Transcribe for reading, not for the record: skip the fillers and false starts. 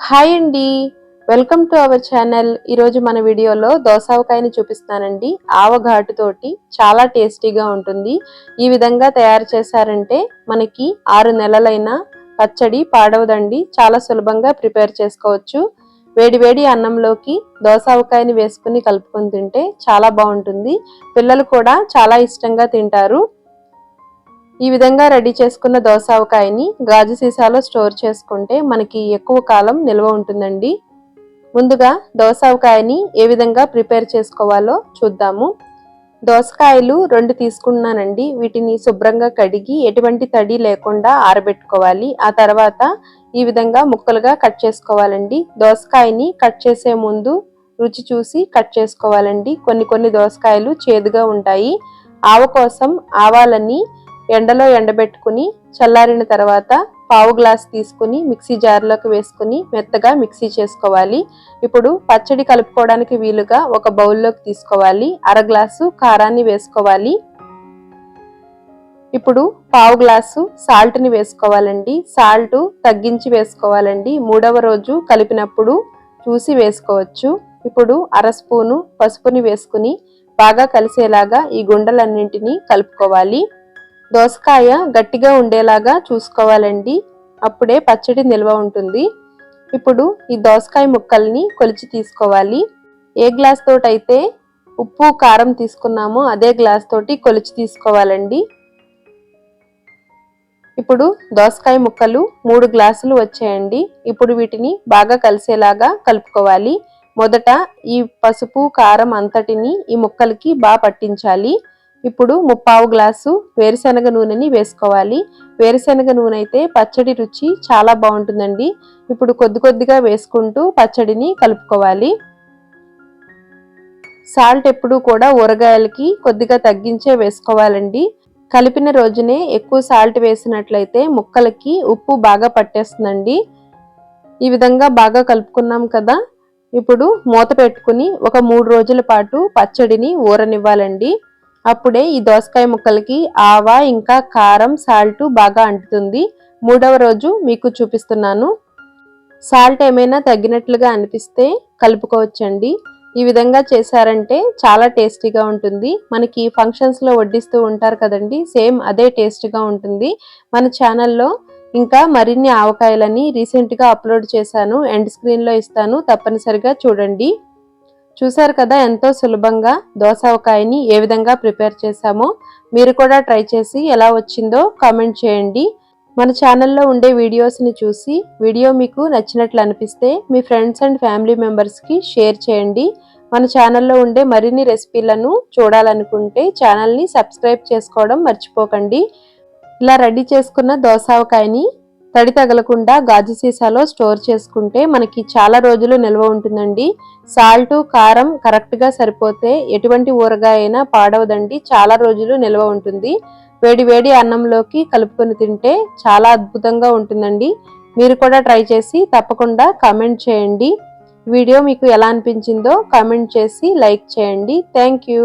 Hi అండి, welcome to our channel. ఈరోజు మన వీడియోలో దోసకాయని చూపిస్తానండి. ఆవఘాటు తోటి చాలా టేస్టీగా ఉంటుంది. ఈ విధంగా తయారు చేశారంటే మనకి 6 నెలలైనా పచ్చడి పాడవదండి. చాలా సులభంగా ప్రిపేర్ చేసుకోవచ్చు. వేడివేడి అన్నంలోకి దోసకాయని వేసుకుని కలుపుకొని తింటే చాలా బాగుంటుంది. పిల్లలు కూడా చాలా ఇష్టంగా తింటారు. ఈ విధంగా రెడీ చేసుకున్న దోసకాయని గాజు సీసాలో స్టోర్ చేసుకుంటే మనకి ఎక్కువ కాలం నిల్వ ఉంటుందండి. ముందుగా దోసకాయని ఏ విధంగా ప్రిపేర్ చేసుకోవాలో చూద్దాము. దోసకాయలు 2 తీసుకున్నానండి. వీటిని శుభ్రంగా కడిగి ఎటువంటి తడి లేకుండా ఆరబెట్టుకోవాలి. ఆ తర్వాత ఈ విధంగా ముక్కలుగా కట్ చేసుకోవాలండి. దోసకాయని కట్ చేసే ముందు రుచి చూసి కట్ చేసుకోవాలండి. కొన్ని దోసకాయలు చేదుగా ఉంటాయి. ఆవ కోసం ఆవాలని ఎండలో ఎండబెట్టుకుని చల్లారిన తర్వాత పావు గ్లాస్ తీసుకుని మిక్సీ జార్లోకి వేసుకుని మెత్తగా మిక్సీ చేసుకోవాలి. ఇప్పుడు పచ్చడి కలుపుకోవడానికి వీలుగా ఒక బౌల్లోకి తీసుకోవాలి. అర గ్లాసు కారాన్ని వేసుకోవాలి. ఇప్పుడు పావు గ్లాసు సాల్ట్ని వేసుకోవాలండి. సాల్ట్ తగ్గించి వేసుకోవాలండి. 3వ రోజు కలిపినప్పుడు చూసి వేసుకోవచ్చు. ఇప్పుడు అర స్పూను పసుపుని వేసుకుని బాగా కలిసేలాగా ఈ గుండలన్నింటినీ కలుపుకోవాలి. దోసకాయ గట్టిగా ఉండేలాగా చూసుకోవాలండి. అప్పుడే పచ్చడి నిల్వ ఉంటుంది. ఇప్పుడు ఈ దోసకాయ ముక్కల్ని కొలిచి తీసుకోవాలి. ఏ గ్లాస్ తోటైతే ఉప్పు కారం తీసుకున్నామో అదే గ్లాస్ తోటి కొలిచి తీసుకోవాలండి. ఇప్పుడు దోసకాయ ముక్కలు 3 గ్లాసులు వచ్చాయండి. ఇప్పుడు వీటిని బాగా కలిసేలాగా కలుపుకోవాలి. మొదట ఈ పసుపు కారం అంతటిని ఈ ముక్కలకి బాగా పట్టించాలి. ఇప్పుడు 3/4 గ్లాసు వేరుశనగ నూనెని వేసుకోవాలి. వేరుశనగ నూనె అయితే పచ్చడి రుచి చాలా బాగుంటుందండి. ఇప్పుడు కొద్దిగా వేసుకుంటూ పచ్చడిని కలుపుకోవాలి. సాల్ట్ ఎప్పుడు కూడా ఊరగాయలకి కొద్దిగా తగ్గించే వేసుకోవాలండి. కలిపిన రోజునే ఎక్కువ సాల్ట్ వేసినట్లయితే ముక్కలకి ఉప్పు బాగా పట్టేస్తుందండి. ఈ విధంగా బాగా కలుపుకున్నాం కదా. ఇప్పుడు మూత పెట్టుకుని ఒక 3 రోజుల పాటు పచ్చడిని ఊరనివ్వాలండి. అప్పుడే ఈ దోసకాయ ముక్కలకి ఆవ ఇంకా కారం సాల్ట్ బాగా అంటుతుంది. 3వ రోజు మీకు చూపిస్తున్నాను. సాల్ట్ ఏమైనా తగ్గినట్లుగా అనిపిస్తే కలుపుకోవచ్చండి. ఈ విధంగా చేశారంటే చాలా టేస్టీగా ఉంటుంది. మనకి ఫంక్షన్స్లో వడ్డిస్తూ ఉంటారు కదండి, సేమ్ అదే టేస్ట్గా ఉంటుంది. మన ఛానల్లో ఇంకా మరిన్ని ఆవకాయలని రీసెంట్గా అప్లోడ్ చేశాను. ఎండ్ స్క్రీన్లో ఇస్తాను, తప్పనిసరిగా చూడండి. చూసారు కదా ఎంతో సులభంగా దోసకాయని ఏ విధంగా ప్రిపేర్ చేశామో. మీరు కూడా ట్రై చేసి ఎలా వచ్చిందో కామెంట్ చేయండి. మన ఛానల్లో ఉండే వీడియోస్ని చూసి వీడియో మీకు నచ్చినట్లు అనిపిస్తే మీ ఫ్రెండ్స్ అండ్ ఫ్యామిలీ మెంబర్స్కి షేర్ చేయండి. మన ఛానల్లో ఉండే మరిన్ని రెసిపీలను చూడాలనుకుంటే ఛానల్ని సబ్స్క్రైబ్ చేసుకోవడం మర్చిపోకండి. ఇలా రెడీ చేసుకున్న దోసకాయని తడి తగలకుండా గాజు సీసాలో స్టోర్ చేసుకుంటే మనకి చాలా రోజులు నిల్వ ఉంటుందండి. సాల్ట్ కారం కరెక్ట్గా సరిపోతే ఎటువంటి ఊరగాయ అయినా పాడవదండి. చాలా రోజులు నిల్వ ఉంటుంది. వేడి అన్నంలోకి కలుపుకొని తింటే చాలా అద్భుతంగా ఉంటుందండి. మీరు కూడా ట్రై చేసి తప్పకుండా కామెంట్ చేయండి. వీడియో మీకు ఎలా అనిపించిందో కామెంట్ చేసి లైక్ చేయండి. Thank you.